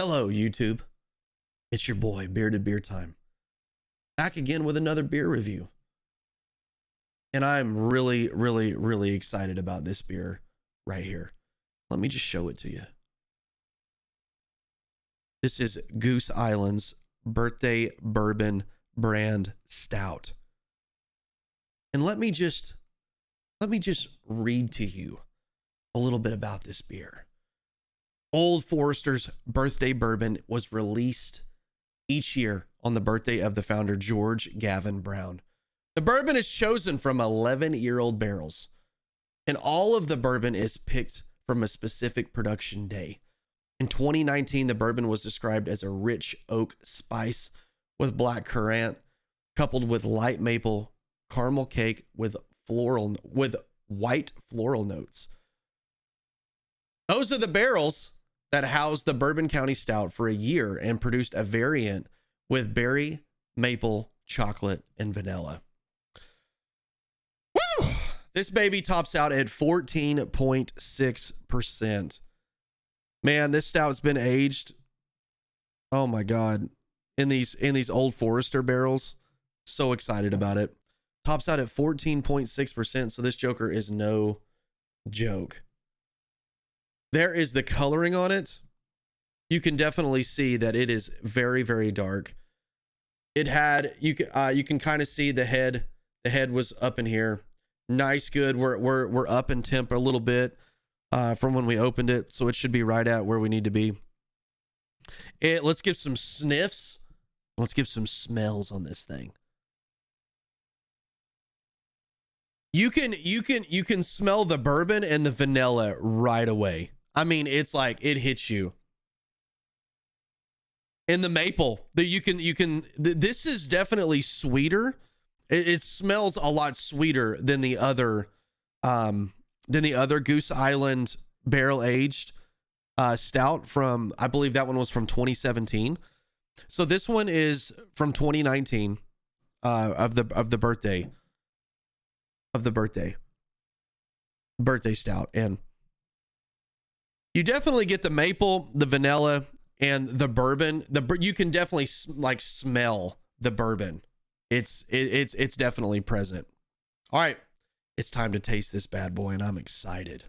Hello, YouTube. It's your boy, Bearded Beer Time. Back again with another beer review. And I'm really excited about this beer right here. Let me just show it to you. This is Goose Island's Birthday Bourbon Brand Stout. And let me just read to you a little bit about this beer. Old Forester's Birthday Bourbon was released each year on the birthday of the founder, George Garvin Brown. The bourbon is chosen from 11-year-old barrels, and all of the bourbon is picked from a specific production day. In 2019, the bourbon was described as a rich oak spice with blackcurrant, coupled with light maple, caramel cake with white floral notes. Those are the barrels that housed the Bourbon County Stout for a year and produced a variant with berry, maple, chocolate, and vanilla. Woo! This baby tops out at 14.6%. Man, this stout's been aged. Oh my God. In these old Forester barrels. So excited about it. Tops out at 14.6%. So this joker is no joke. There is the coloring on it. You can definitely see that it is very dark. It had, you can kind of see the head. The head was up in here. Nice, good. We're up in temp a little bit from when we opened it, so it should be right at where we need to be. Let's give some sniffs. Let's give some smells on this thing. You can smell the bourbon and the vanilla right away. I mean, it's like it hits you. In the maple, this is definitely sweeter. It smells a lot sweeter than the other Goose Island barrel aged stout from, I believe that one was from 2017. So this one is from 2019 of the birthday stout. And you definitely get the maple, the vanilla, and the bourbon. You can definitely smell the bourbon. It's definitely present. All right, it's time to taste this bad boy, and I'm excited.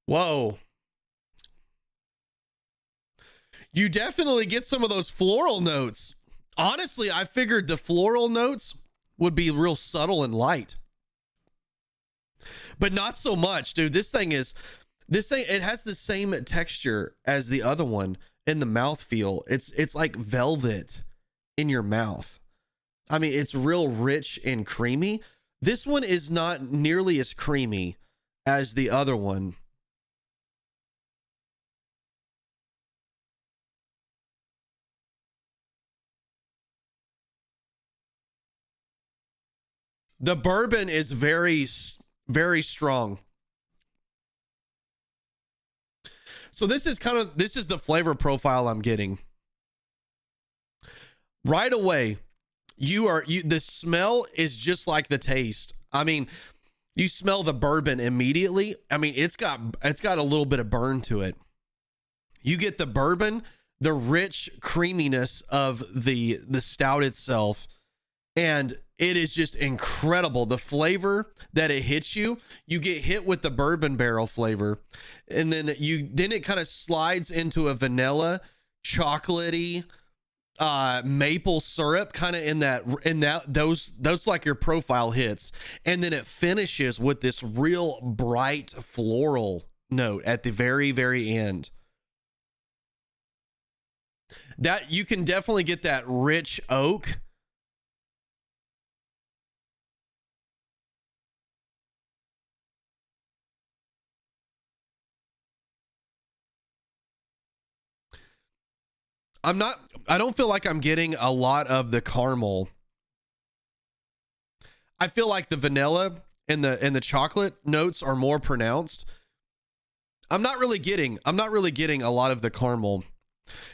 Whoa. You definitely get some of those floral notes. Honestly, I figured the floral notes would be real subtle and light, but not so much, dude. It has the same texture as the other one in the mouthfeel. It's like velvet in your mouth. I mean, it's real rich and creamy. This one is not nearly as creamy as the other one. The bourbon is very strong. So this is the flavor profile I'm getting. Right away, the smell is just like the taste. I mean, you smell the bourbon immediately. I mean, it's got a little bit of burn to it. You get the bourbon, the rich creaminess of the stout itself, and it is just incredible. The flavor that it hits you get hit with the bourbon barrel flavor, and then it kind of slides into a vanilla, chocolatey, maple syrup kind of in those like your profile hits, and then it finishes with this real bright floral note at the very end. That you can definitely get that rich oak. I don't feel like I'm getting a lot of the caramel. I feel like the vanilla and the chocolate notes are more pronounced. I'm not really getting a lot of the caramel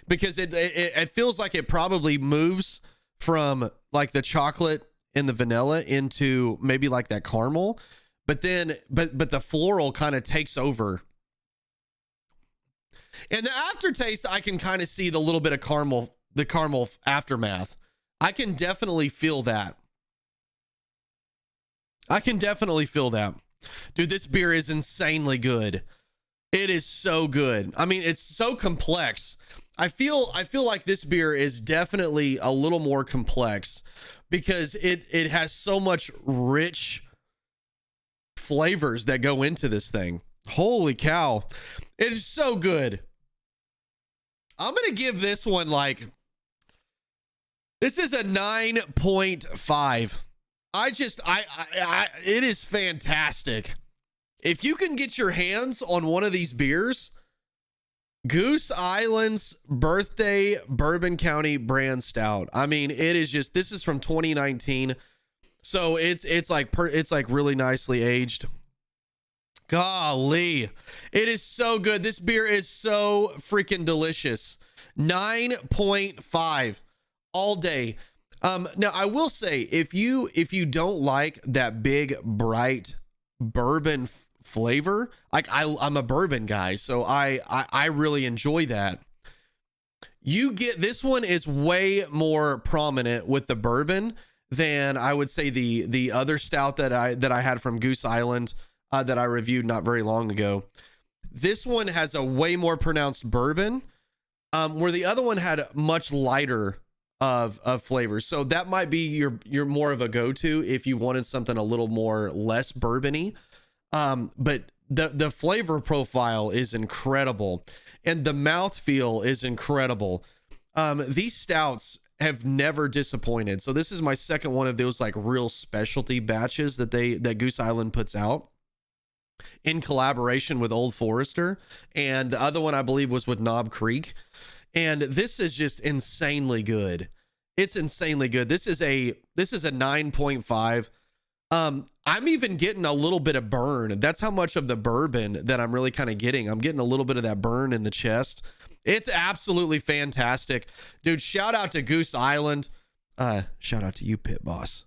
because it feels like it probably moves from like the chocolate and the vanilla into maybe like that caramel, but then but the floral kind of takes over. And the aftertaste, I can kind of see the little bit of caramel, the caramel aftermath. I can definitely feel that. I can definitely feel that. Dude, this beer is insanely good. It is so good. I mean, it's so complex. I feel like this beer is definitely a little more complex because it has so much rich flavors that go into this thing. Holy cow. It is so good. I'm going to give this one like, this is a 9.5. It is fantastic. If you can get your hands on one of these beers, Goose Island's birthday Bourbon County brand stout. I mean, it is just, this is from 2019. So it's like really nicely aged. Golly, it is so good. This beer is so freaking delicious. 9.5 all day. Now I will say, if you don't like that big bright bourbon flavor, like I'm a bourbon guy, so I really enjoy that. You get, this one is way more prominent with the bourbon than I would say the other stout that I had from Goose Island that I reviewed not very long ago. This one has a way more pronounced bourbon, where the other one had much lighter of flavors. So that might be your more of a go-to if you wanted something a little more less bourbony. But the flavor profile is incredible, and the mouthfeel is incredible. These stouts have never disappointed. So this is my second one of those like real specialty batches that Goose Island puts out in collaboration with Old Forester, and the other one I believe was with Knob Creek. And this is just insanely good. It's insanely good. This is a 9.5. I'm even getting a little bit of burn. That's how much of the bourbon that I'm really kind of getting. I'm getting a little bit of that burn in the chest. It's absolutely fantastic. Dude, shout out to Goose Island. Shout out to you, Pit Boss,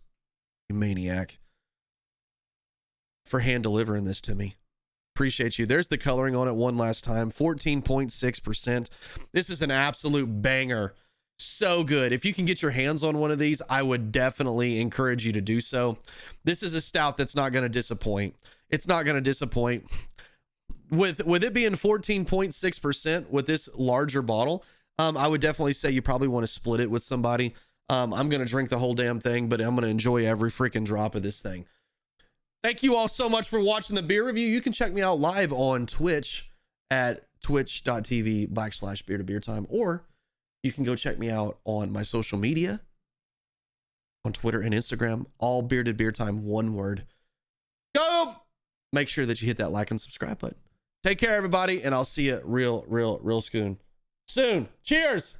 you maniac, for hand delivering this to me. Appreciate you. There's the coloring on it one last time. 14.6%. This is an absolute banger. So good. If you can get your hands on one of these, I would definitely encourage you to do so. This is a stout that's not going to disappoint. It's not going to disappoint. With it being 14.6% with this larger bottle, I would definitely say you probably want to split it with somebody. I'm going to drink the whole damn thing, but I'm going to enjoy every freaking drop of this thing. Thank you all so much for watching the beer review. You can check me out live on Twitch at twitch.tv/beer-to-beer-time, or you can go check me out on my social media on Twitter and Instagram, all Bearded Beer Time, one word. Go! Make sure that you hit that like and subscribe button. Take care, everybody, and I'll see you real soon. Cheers!